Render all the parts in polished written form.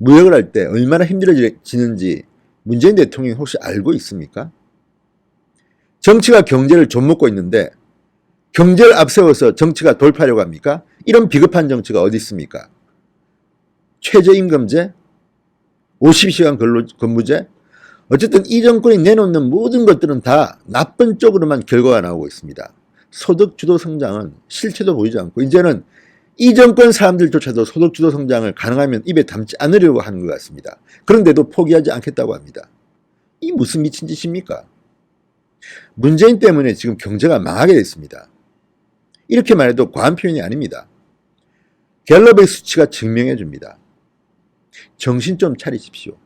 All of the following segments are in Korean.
무역을 할 때 얼마나 힘들어지는지 문재인 대통령이 혹시 알고 있습니까? 정치가 경제를 좀먹고 있는데 경제를 앞세워서 정치가 돌파하려고 합니까? 이런 비겁한 정치가 어디 있습니까? 최저임금제, 52시간 근무제, 어쨌든 이 정권이 내놓는 모든 것들은 다 나쁜 쪽으로만 결과가 나오고 있습니다. 소득주도 성장은 실체도 보이지 않고 이제는 이 정권 사람들조차도 소득주도 성장을 가능하면 입에 담지 않으려고 하는 것 같습니다. 그런데도 포기하지 않겠다고 합니다. 이 무슨 미친 짓입니까? 문재인 때문에 지금 경제가 망하게 됐습니다. 이렇게 말해도 과한 표현이 아닙니다. 갤럽의 수치가 증명해 줍니다. 정신 좀 차리십시오.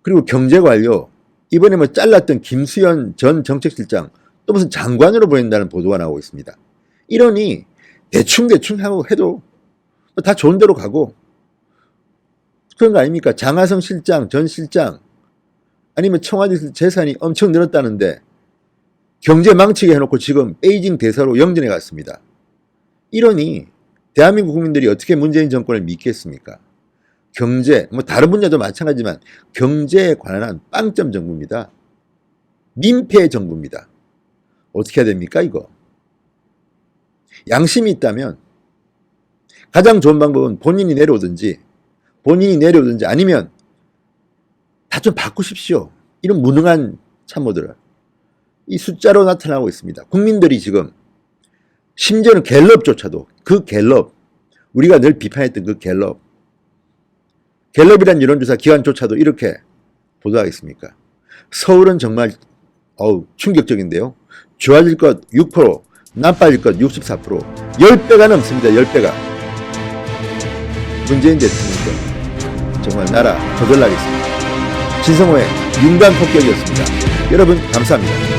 그리고 경제관료, 이번에 뭐 잘랐던 김수현 전 정책실장 또 무슨 장관으로 보낸다는 보도가 나오고 있습니다. 이러니 대충 하고 해도 다 좋은 데로 가고 그런 거 아닙니까? 장하성 실장, 전 실장 아니면 청와대 재산이 엄청 늘었다는데 경제 망치게 해놓고 지금 베이징 대사로 영전에 갔습니다. 이러니 대한민국 국민들이 어떻게 문재인 정권을 믿겠습니까? 경제, 뭐 다른 분야도 마찬가지지만 경제에 관한 빵점 정부입니다. 민폐 정부입니다. 어떻게 해야 됩니까 이거? 양심이 있다면 가장 좋은 방법은 본인이 내려오든지 아니면 다 좀 바꾸십시오. 이런 무능한 참모들을. 이 숫자로 나타나고 있습니다. 국민들이 지금 심지어는 갤럽조차도 그 갤럽, 우리가 늘 비판했던 그 갤럽이란 여론조사 기관조차도 이렇게 보도하겠습니까? 서울은 정말 충격적인데요. 좋아질 것 6%, 나빠질 것 64%, 10배가 넘습니다. 10배가. 문재인 대통령도 정말 나라 거덜나겠습니다. 진성호의 윤관 폭격이었습니다. 여러분 감사합니다.